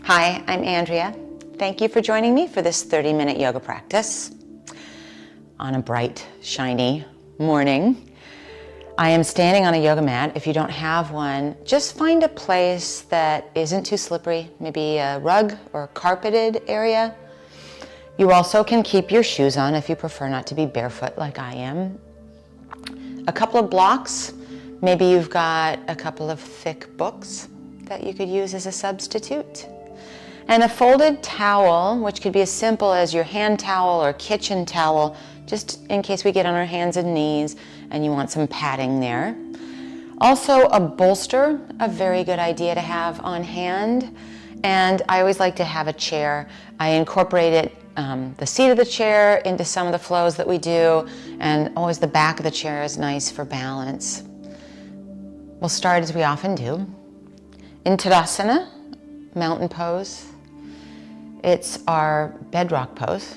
Hi, I'm Andrea. Thank you for joining me for this 30-minute yoga practice on a bright, shiny morning. I am standing on a yoga mat. If you don't have one, just find a place that isn't too slippery, maybe a rug or carpeted area. You also can keep your shoes on if you prefer not to be barefoot like I am. A couple of blocks. Maybe you've got a couple of thick books that you could use as a substitute. And a folded towel, which could be as simple as your hand towel or kitchen towel, just in case we get on our hands and knees and you want some padding there. Also a bolster, a very good idea to have on hand. And I always like to have a chair. I incorporated the seat of the chair into some of the flows that we do, and always the back of the chair is nice for balance. We'll start as we often do. In Tadasana, mountain pose. It's our bedrock pose.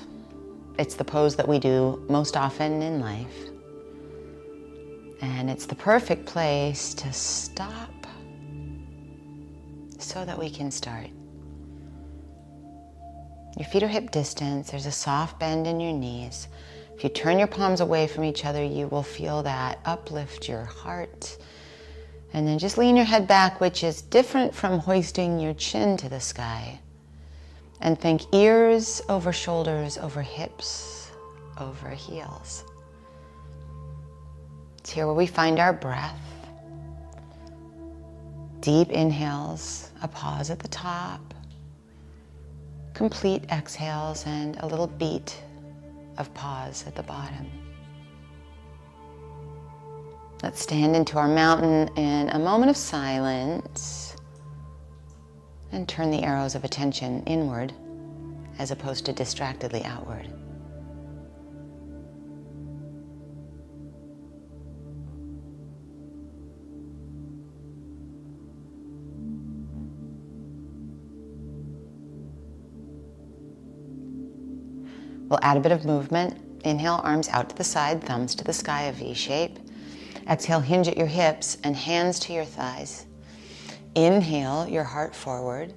It's the pose that we do most often in life. And it's the perfect place to stop so that we can start. Your feet are hip distance. There's a soft bend in your knees. If you turn your palms away from each other, you will feel that uplift your heart. And then just lean your head back, which is different from hoisting your chin to the sky. And think ears over shoulders, over hips, over heels. It's here where we find our breath. Deep inhales, a pause at the top. Complete exhales and a little beat of pause at the bottom. Let's stand into our mountain in a moment of silence and turn the arrows of attention inward as opposed to distractedly outward. We'll add a bit of movement. Inhale, arms out to the side, thumbs to the sky, a V shape. Exhale, hinge at your hips and hands to your thighs. Inhale, your heart forward.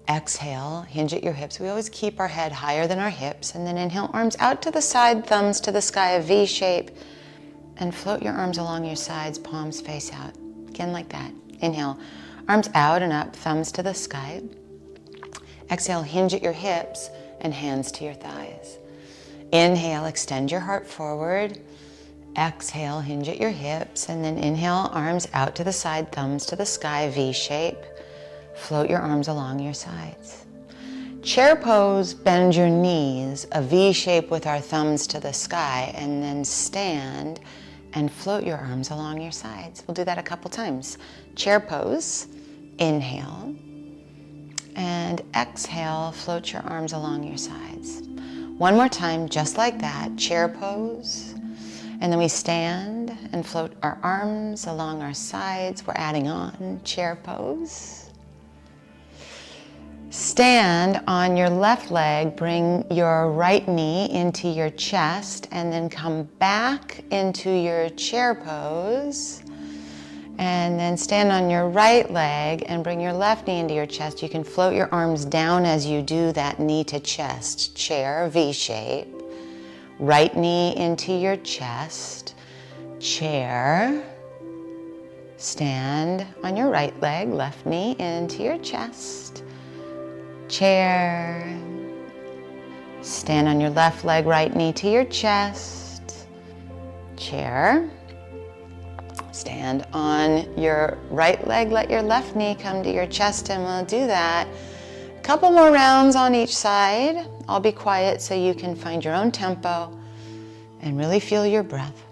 Exhale, hinge at your hips. We always keep our head higher than our hips. And then inhale, arms out to the side, thumbs to the sky, a V shape. And float your arms along your sides, palms face out. Again, like that. Inhale, arms out and up, thumbs to the sky. Exhale, hinge at your hips and hands to your thighs. Inhale, extend your heart forward. Exhale, hinge at your hips, and then inhale, arms out to the side, thumbs to the sky, V shape. Float your arms along your sides. Chair pose, bend your knees, a V shape with our thumbs to the sky, and then stand and float your arms along your sides. We'll do that a couple times. Chair pose, inhale, and exhale, float your arms along your sides. One more time, just like that, chair pose. And then we stand and float our arms along our sides. We're adding on chair pose. Stand on your left leg, bring your right knee into your chest, and then come back into your chair pose. And then stand on your right leg and bring your left knee into your chest. You can float your arms down as you do that knee to chest. Chair, V shape. Right knee into your chest, chair, stand on your right leg, left knee into your chest, chair, stand on your left leg, right knee to your chest, chair, stand on your right leg, let your left knee come to your chest, and we'll do that a couple more rounds on each side. I'll be quiet so you can find your own tempo and really feel your breath.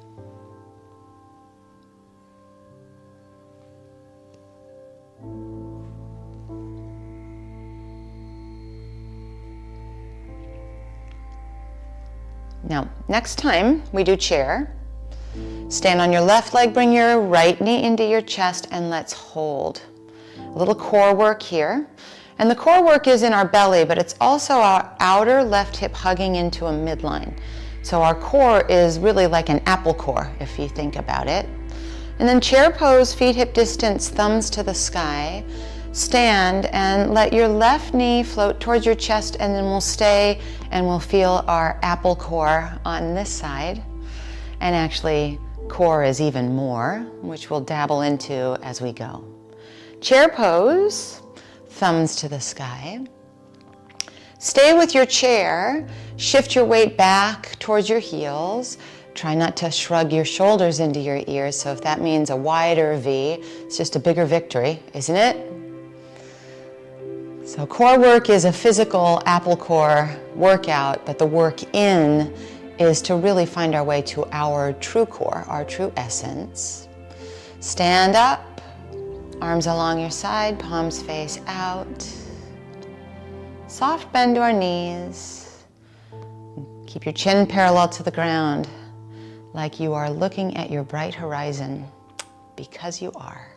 Now, next time we do chair, stand on your left leg, bring your right knee into your chest, and let's hold. A little core work here. And the core work is in our belly, but it's also our outer left hip hugging into a midline. So our core is really like an apple core, if you think about it. And then chair pose, feet hip distance, thumbs to the sky. stand and let your left knee float towards your chest, and then we'll stay and we'll feel our apple core on this side. And actually, core is even more, which we'll dabble into as we go. Chair pose, thumbs to the sky. Stay with your chair, shift your weight back towards your heels. Try not to shrug your shoulders into your ears, so if that means a wider V, it's just a bigger victory, isn't it? So core work is a physical apple core workout, but the work in is to really find our way to our true core, our true essence. Stand up, arms along your side, palms face out. Soft bend to our knees. Keep your chin parallel to the ground, like you are looking at your bright horizon, because you are.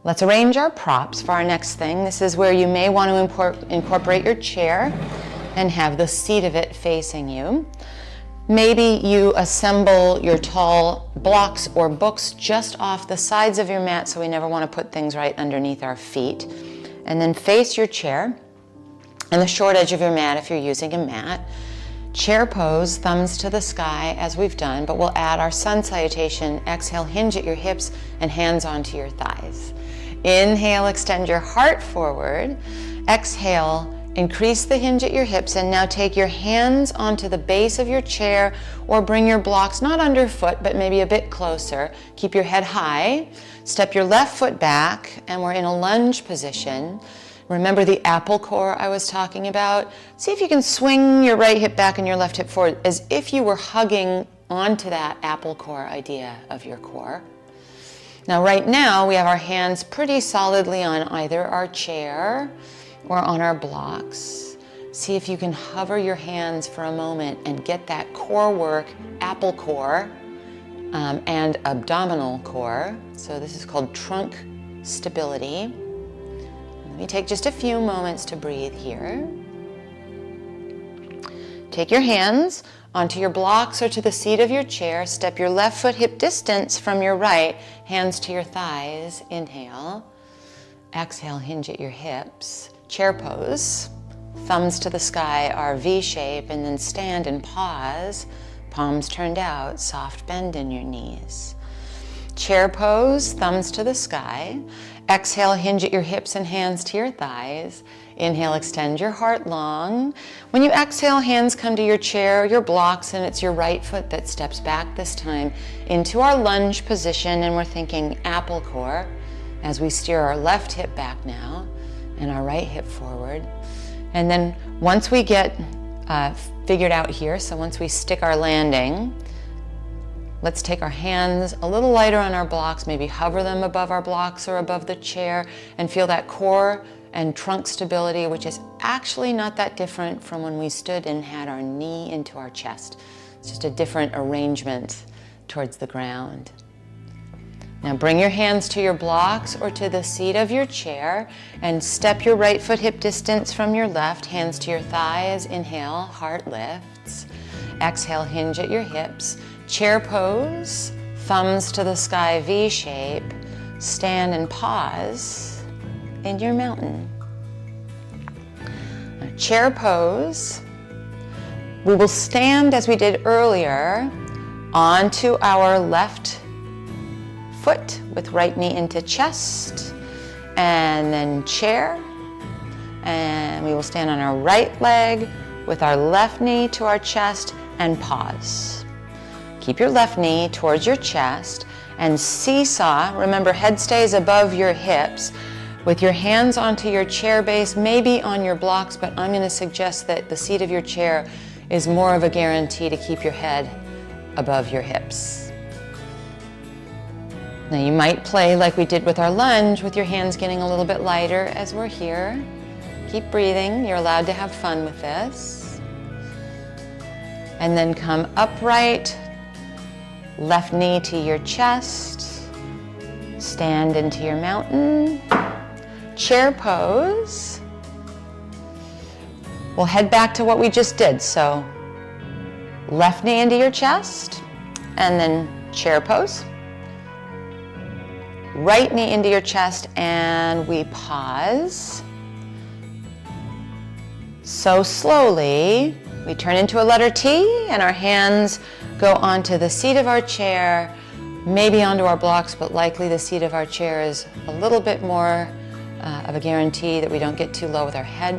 Let's arrange our props for our next thing. This is where you may want to incorporate your chair and have the seat of it facing you. Maybe you assemble your tall blocks or books just off the sides of your mat, so we never want to put things right underneath our feet. And then face your chair and the short edge of your mat if you're using a mat. Chair pose, thumbs to the sky as we've done, but we'll add our sun salutation. Exhale, hinge at your hips and hands onto your thighs. Inhale, extend your heart forward. Exhale, increase the hinge at your hips, and now take your hands onto the base of your chair or bring your blocks not underfoot, but maybe a bit closer. Keep your head high. Step your left foot back, and we're in a lunge position. Remember the apple core I was talking about? See if you can swing your right hip back and your left hip forward as if you were hugging onto that apple core idea of your core. Now right now we have our hands pretty solidly on either our chair or on our blocks. See if you can hover your hands for a moment and get that core work, apple core, and abdominal core. So this is called trunk stability. Let me take just a few moments to breathe here. Take your hands onto your blocks or to the seat of your chair. Step your left foot hip distance from your right, hands to your thighs. Inhale. Exhale, hinge at your hips. Chair pose, thumbs to the sky, our V shape, and then stand and pause. Palms turned out, soft bend in your knees. Chair pose, thumbs to the sky. Exhale, hinge at your hips and hands to your thighs. Inhale, extend your heart long. When you exhale, hands come to your chair, your blocks, and it's your right foot that steps back this time into our lunge position, and we're thinking apple core as we steer our left hip back now and our right hip forward. And then once we get figured out here, so once we stick our landing, let's take our hands a little lighter on our blocks, maybe hover them above our blocks or above the chair, and feel that core and trunk stability, which is actually not that different from when we stood and had our knee into our chest. It's just a different arrangement towards the ground. Now bring your hands to your blocks or to the seat of your chair and step your right foot hip distance from your left, hands to your thighs. Inhale, heart lifts. Exhale, hinge at your hips. Chair pose, thumbs to the sky, V shape. Stand and pause in your mountain. Now, chair pose. We will stand as we did earlier onto our left foot with right knee into chest, and then chair, and we will stand on our right leg with our left knee to our chest and pause. Keep your left knee towards your chest and seesaw. Remember, head stays above your hips with your hands onto your chair base, maybe on your blocks, but I'm going to suggest that the seat of your chair is more of a guarantee to keep your head above your hips. Now you might play like we did with our lunge with your hands getting a little bit lighter as we're here. Keep breathing. You're allowed to have fun with this. And then come upright, left knee to your chest, stand into your mountain, chair pose. We'll head back to what we just did. So left knee into your chest and then chair pose. right knee into your chest, and we pause. So slowly, we turn into a letter T, and our hands go onto the seat of our chair, maybe onto our blocks, but likely the seat of our chair is a little bit more of a guarantee that we don't get too low with our head.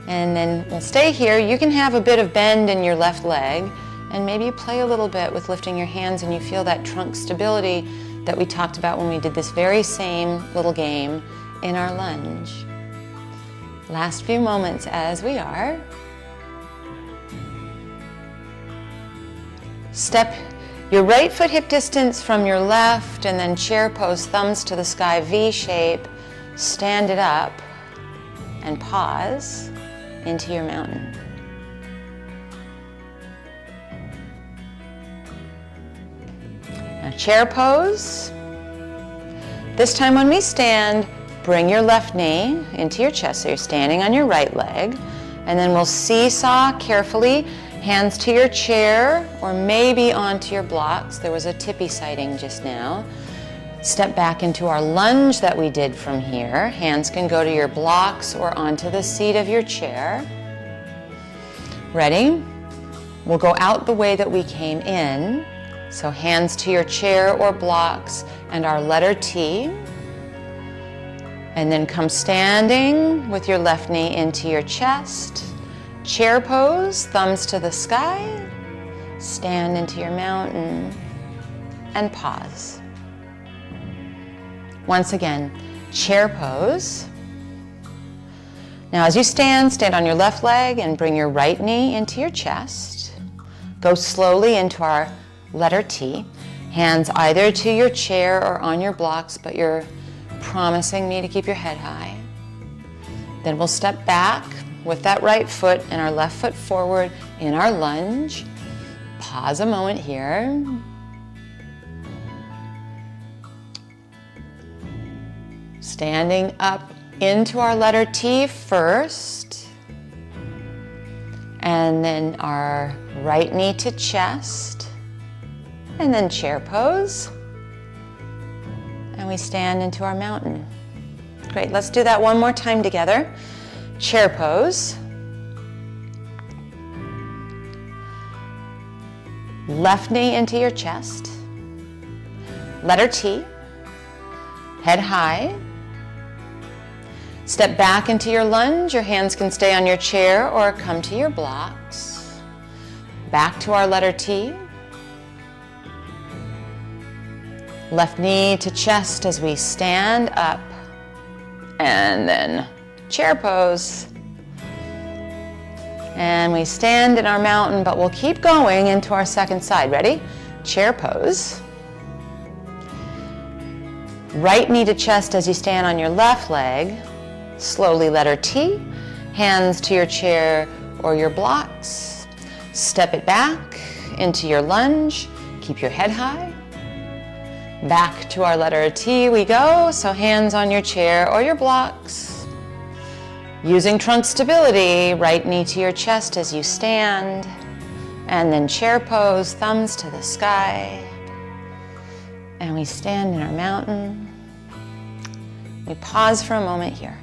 And then we'll stay here. You can have a bit of bend in your left leg, and maybe you play a little bit with lifting your hands and you feel that trunk stability that we talked about when we did this very same little game in our lunge. Last few moments as we are. Step your right foot hip distance from your left, and then chair pose, thumbs to the sky, V shape. Stand it up and pause into your mountain. Now chair pose. This time when we stand, bring your left knee into your chest, so you're standing on your right leg, and then we'll seesaw carefully, hands to your chair or maybe onto your blocks. There was a tippy sighting just now. Step back into our lunge that we did from here. Hands can go to your blocks or onto the seat of your chair. Ready? We'll go out the way that we came in. So hands to your chair or blocks and our letter T. And then come standing with your left knee into your chest. Chair pose, thumbs to the sky. Stand into your mountain and pause. Once again, chair pose. Now as you stand, stand on your left leg and bring your right knee into your chest. Go slowly into our letter T. Hands either to your chair or on your blocks, but you're promising me to keep your head high. Then we'll step back with that right foot and our left foot forward in our lunge. Pause a moment here. Standing up into our letter T first, and then our right knee to chest, and then chair pose, and we stand into our mountain. Great, let's do that one more time together. Chair pose. Left knee into your chest, letter T, head high. Step back into your lunge. Your hands can stay on your chair or come to your blocks. Back to our letter T. Left knee to chest as we stand up. And then chair pose. And we stand in our mountain, but we'll keep going into our second side. Ready? Chair pose. Right knee to chest as you stand on your left leg. Slowly letter T, hands to your chair or your blocks. Step it back into your lunge. Keep your head high. Back to our letter T we go, so hands on your chair or your blocks. Using trunk stability, right knee to your chest as you stand. And then chair pose, thumbs to the sky. And we stand in our mountain. We pause for a moment here.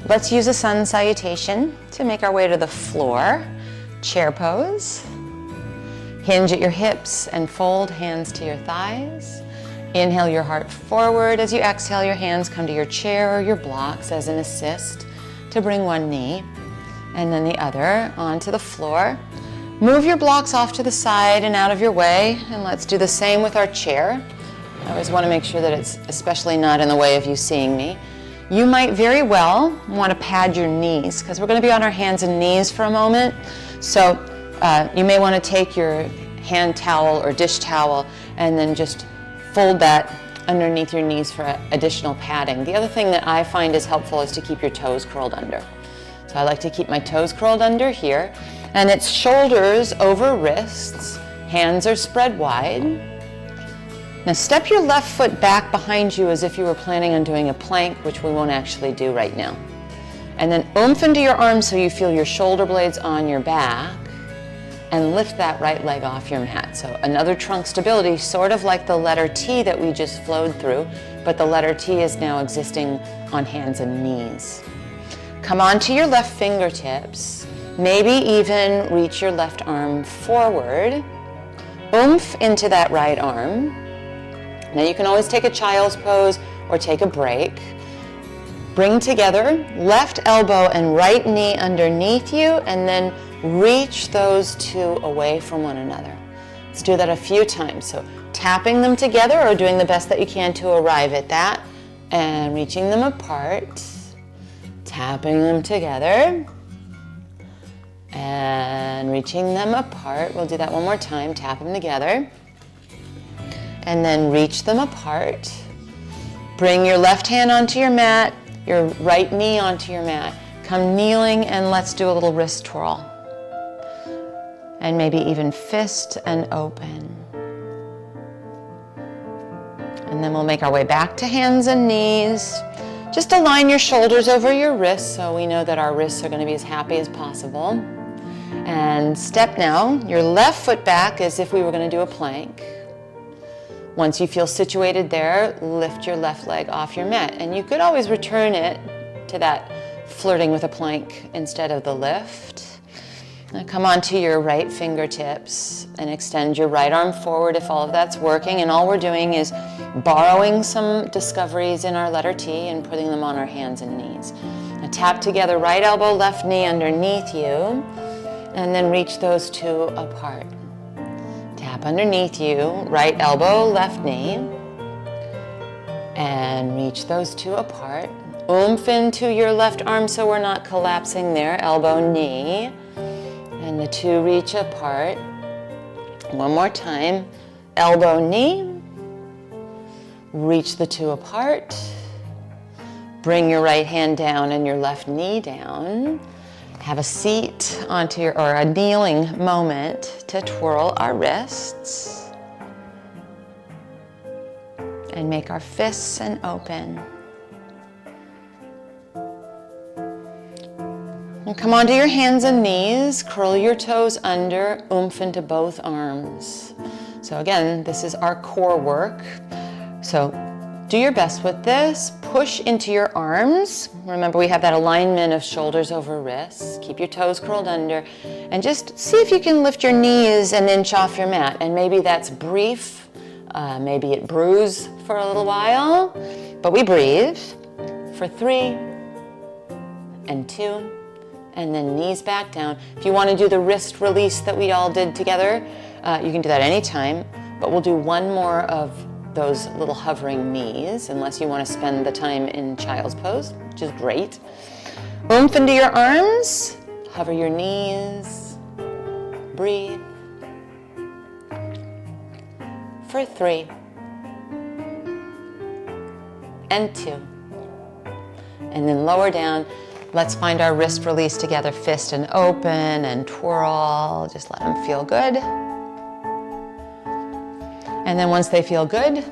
Let's use a sun salutation to make our way to the floor. Chair pose. Hinge at your hips and fold hands to your thighs. Inhale your heart forward. As you exhale, your hands come to your chair or your blocks as an assist to bring one knee and then the other onto the floor. Move your blocks off to the side and out of your way, and let's do the same with our chair. I always want to make sure that it's especially not in the way of you seeing me. You might very well want to pad your knees because we're going to be on our hands and knees for a moment. So you may want to take your hand towel or dish towel and then just fold that underneath your knees for additional padding. The other thing that I find is helpful is to keep your toes curled under. So I like to keep my toes curled under here, and it's shoulders over wrists, hands are spread wide. Now step your left foot back behind you as if you were planning on doing a plank, which we won't actually do right now. And then oomph into your arms so you feel your shoulder blades on your back. and lift that right leg off your mat. So another trunk stability, sort of like the letter T that we just flowed through, but the letter T is now existing on hands and knees. Come onto your left fingertips, maybe even reach your left arm forward. Oomph into that right arm. Now you can always take a child's pose or take a break. Bring together left elbow and right knee underneath you, and then reach those two away from one another. Let's do that a few times. So tapping them together or doing the best that you can to arrive at that, and reaching them apart, tapping them together, and reaching them apart. We'll do that one more time. Tap them together, and then reach them apart. Bring your left hand onto your mat, your right knee onto your mat. Come kneeling, and let's do a little wrist twirl. And maybe even fist and open. And then we'll make our way back to hands and knees. Just align your shoulders over your wrists so we know that our wrists are going to be as happy as possible. And step now your left foot back as if we were going to do a plank. Once you feel situated there, lift your left leg off your mat. And you could always return it to that flirting with a plank instead of the lift. Now come onto your right fingertips and extend your right arm forward if all of that's working. And all we're doing is borrowing some discoveries in our letter T and putting them on our hands and knees. Now tap together right elbow, left knee underneath you, and then reach those two apart. Tap underneath you, right elbow, left knee, and reach those two apart. Oomph into your left arm so we're not collapsing there, elbow, knee, and the two reach apart. One more time, elbow, knee, reach the two apart. Bring your right hand down and your left knee down. Have a seat onto your, or a kneeling moment to twirl our wrists. And make our fists and open. And come onto your hands and knees, curl your toes under, oomph into both arms. So again, this is our core work. So do your best with this. Push into your arms. Remember, we have that alignment of shoulders over wrists. Keep your toes curled under. And just see if you can lift your knees an inch off your mat. And maybe that's brief. Maybe it brews for a little while. But we breathe for 3 and 2. And then knees back down. If you want to do the wrist release that we all did together, you can do that anytime. But we'll do one more of those little hovering knees, unless you want to spend the time in child's pose, which is great. Oomph into your arms, hover your knees, breathe. For 3 and 2. And then lower down. Let's find our wrist release together, fist and open and twirl. Just let them feel good. And then once they feel good,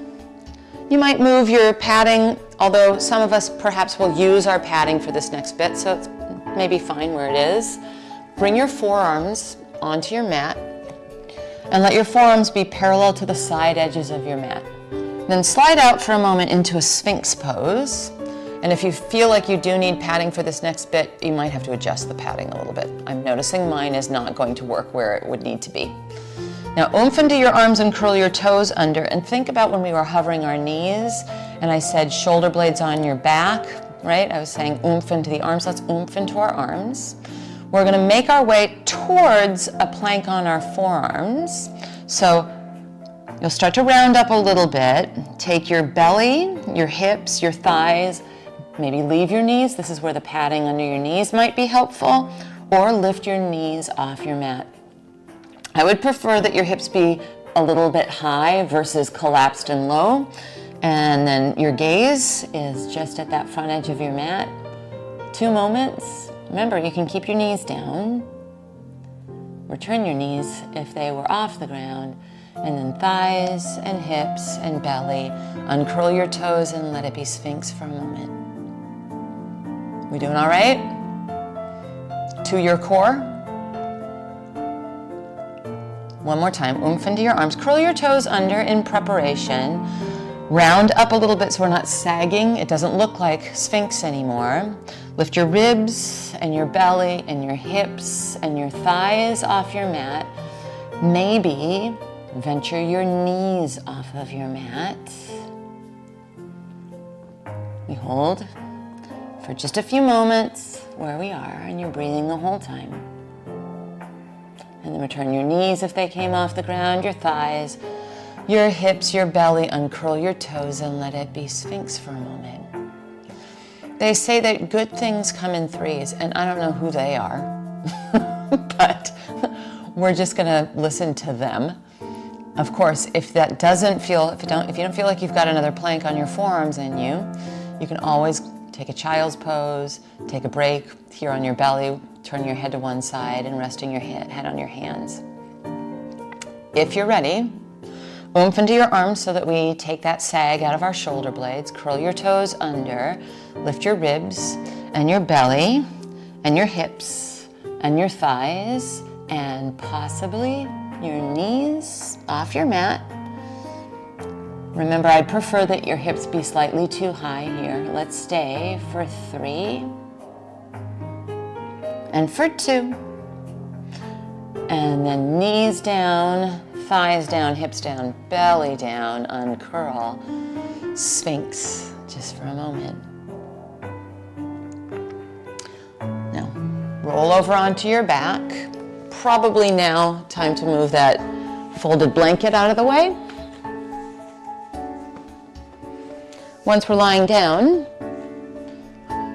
you might move your padding, although some of us perhaps will use our padding for this next bit, so it's maybe fine where it is. Bring your forearms onto your mat and let your forearms be parallel to the side edges of your mat. Then slide out for a moment into a Sphinx pose. And if you feel like you do need padding for this next bit, you might have to adjust the padding a little bit. I'm noticing mine is not going to work where it would need to be. Now oomph into your arms and curl your toes under, and think about when we were hovering our knees and I said shoulder blades on your back, right? I was saying oomph into the arms. Let's oomph into our arms. We're going to make our way towards a plank on our forearms. So you'll start to round up a little bit. Take your belly, your hips, your thighs, maybe leave your knees. This is where the padding under your knees might be helpful, or lift your knees off your mat. I would prefer that your hips be a little bit high versus collapsed and low. And then your gaze is just at that front edge of your mat. 2 moments. Remember, you can keep your knees down. Return your knees if they were off the ground. And then thighs and hips and belly. Uncurl your toes and let it be Sphinx for a moment. We doing all right? To your core. One more time, oomph into your arms. Curl your toes under in preparation. Round up a little bit so we're not sagging. It doesn't look like Sphinx anymore. Lift your ribs and your belly and your hips and your thighs off your mat. Maybe venture your knees off of your mat. We hold for just a few moments where we are, and you're breathing the whole time. And then return your knees if they came off the ground, your thighs, your hips, your belly, uncurl your toes and let it be Sphinx for a moment. They say that good things come in threes, and I don't know who they are, but we're just gonna listen to them. Of course, if that doesn't feel, if you don't feel like you've got another plank on your forearms in you, you can always take a child's pose, take a break here on your belly, turn your head to one side and resting your head on your hands. If you're ready, oomph into your arms so that we take that sag out of our shoulder blades. Curl your toes under, lift your ribs and your belly and your hips and your thighs and possibly your knees off your mat. Remember, I'd prefer that your hips be slightly too high here. Let's stay for 3 and for 2. And then knees down, thighs down, hips down, belly down, uncurl. Sphinx, just for a moment. Now, roll over onto your back. Probably now time to move that folded blanket out of the way. Once we're lying down,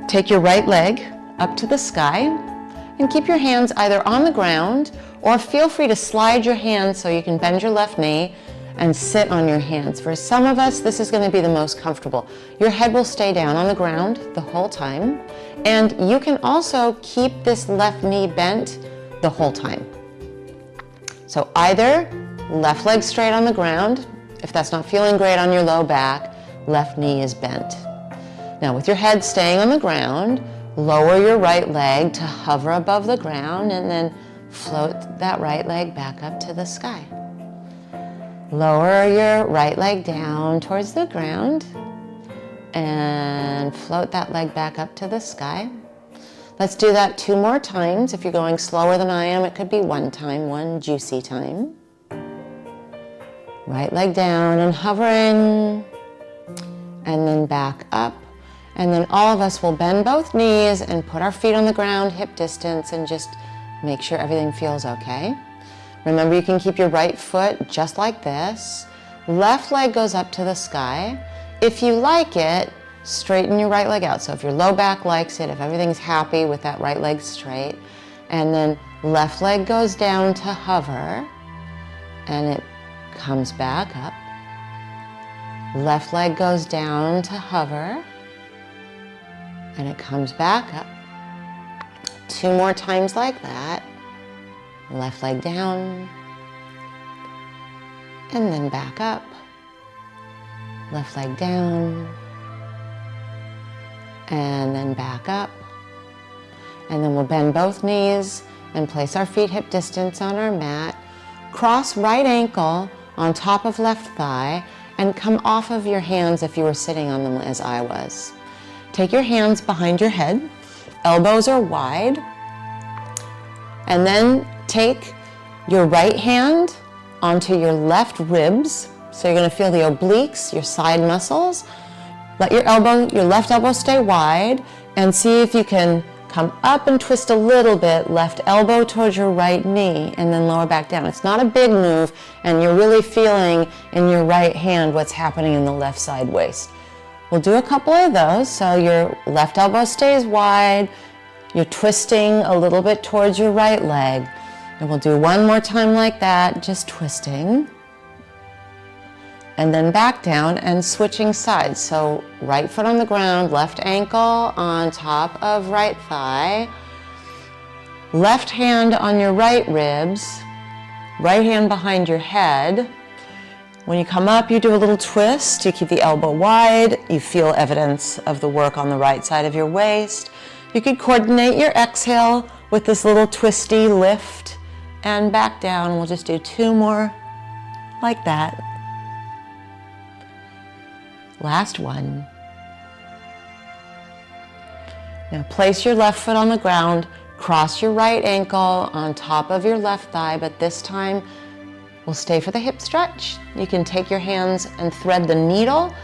take your right leg up to the sky and keep your hands either on the ground or feel free to slide your hands so you can bend your left knee and sit on your hands. For some of us, this is going to be the most comfortable. Your head will stay down on the ground the whole time, and you can also keep this left knee bent the whole time. So either left leg straight on the ground, if that's not feeling great on your low back, left knee is bent. Now with your head staying on the ground, lower your right leg to hover above the ground and then float that right leg back up to the sky. Lower your right leg down towards the ground and float that leg back up to the sky. Let's do that 2 more times. If you're going slower than I am, it could be 1 time, 1 juicy time. Right leg down and hovering, and then back up. And then all of us will bend both knees and put our feet on the ground, hip distance, and just make sure everything feels okay. Remember, you can keep your right foot just like this. Left leg goes up to the sky. If you like it, straighten your right leg out. So if your low back likes it, if everything's happy with that right leg straight, and then left leg goes down to hover, and it comes back up. Left leg goes down to hover, and it comes back up. 2 more times like that. Left leg down, and then back up. Left leg down, and then back up. And then we'll bend both knees and place our feet hip distance on our mat. Cross right ankle on top of left thigh and come off of your hands if you were sitting on them as I was. Take your hands behind your head, elbows are wide, and then take your right hand onto your left ribs. So you're going to feel the obliques, your side muscles. Let your left elbow stay wide, and see if you can come up and twist a little bit, left elbow towards your right knee, and then lower back down. It's not a big move, and you're really feeling in your right hand what's happening in the left side waist. We'll do a couple of those. So your left elbow stays wide, you're twisting a little bit towards your right leg. And we'll do 1 more time like that, just twisting. And then back down and switching sides. So right foot on the ground, left ankle on top of right thigh, left hand on your right ribs, right hand behind your head. When you come up, you do a little twist. You keep the elbow wide. You feel evidence of the work on the right side of your waist. You could coordinate your exhale with this little twisty lift and back down. We'll just do 2 more like that. Last one. Now place your left foot on the ground, cross your right ankle on top of your left thigh, but this time we'll stay for the hip stretch. You can take your hands and thread the needle.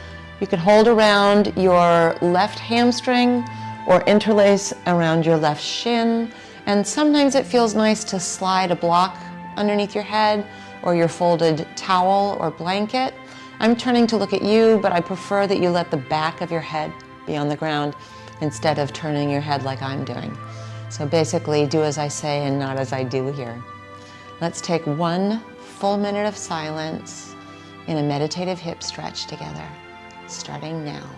You can hold around your left hamstring or interlace around your left shin. And sometimes it feels nice to slide a block underneath your head or your folded towel or blanket. I'm turning to look at you, but I prefer that you let the back of your head be on the ground instead of turning your head like I'm doing. So basically, do as I say and not as I do here. Let's take 1 full minute of silence in a meditative hip stretch together, starting now.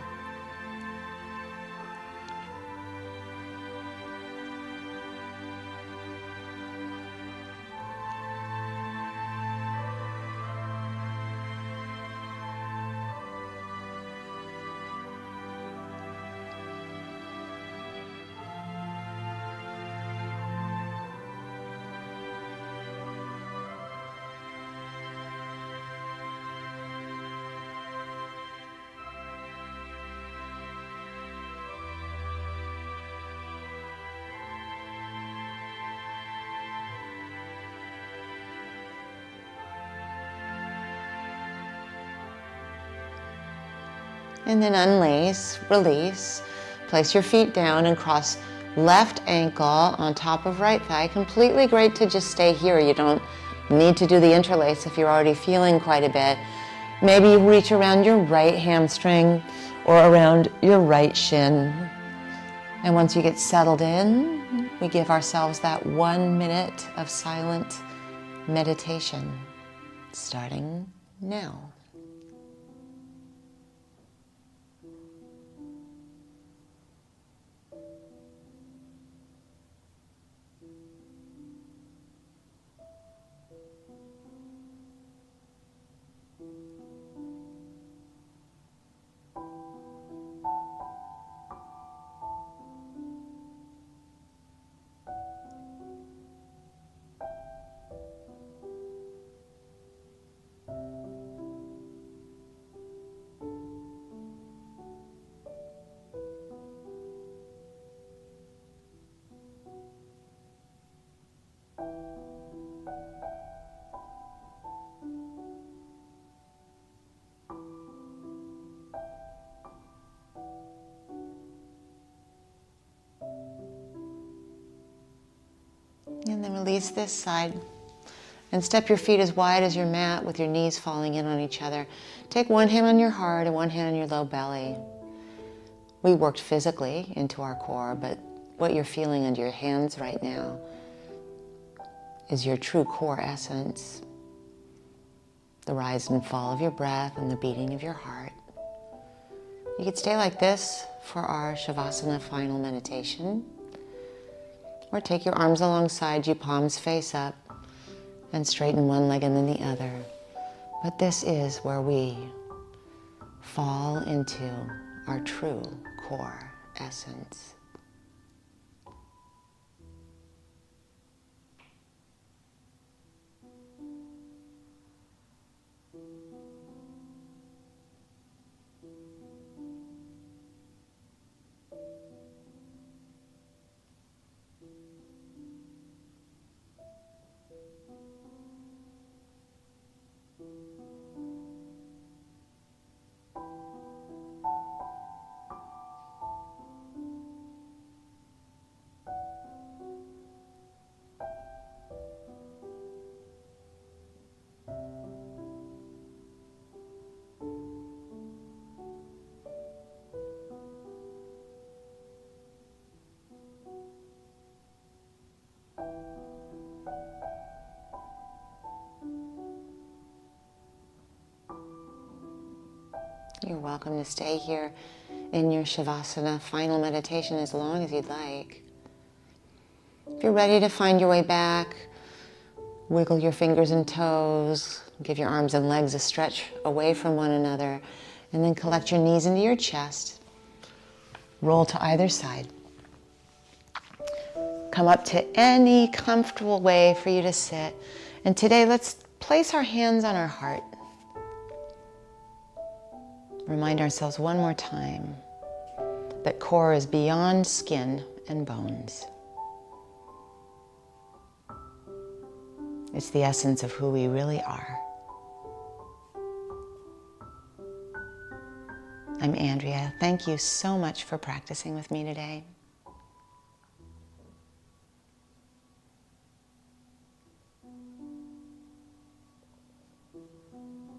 And then unlace, release, place your feet down and cross left ankle on top of right thigh. Completely great to just stay here. You don't need to do the interlace if you're already feeling quite a bit. Maybe you reach around your right hamstring or around your right shin. And once you get settled in, we give ourselves that 1 minute of silent meditation, starting now. And then release this side and step your feet as wide as your mat with your knees falling in on each other. Take 1 hand on your heart and 1 hand on your low belly. We worked physically into our core, but what you're feeling under your hands right now is your true core essence, the rise and fall of your breath and the beating of your heart. You could stay like this for our Shavasana final meditation. Or take your arms alongside you, palms face up, and straighten one leg and then the other. But this is where we fall into our true core essence. You're welcome to stay here in your Shavasana final meditation as long as you'd like. If you're ready to find your way back, wiggle your fingers and toes, give your arms and legs a stretch away from one another, and then collect your knees into your chest. Roll to either side. Come up to any comfortable way for you to sit. And today, let's place our hands on our heart. Remind ourselves one more time that core is beyond skin and bones. It's the essence of who we really are. I'm Andrea. Thank you so much for practicing with me today.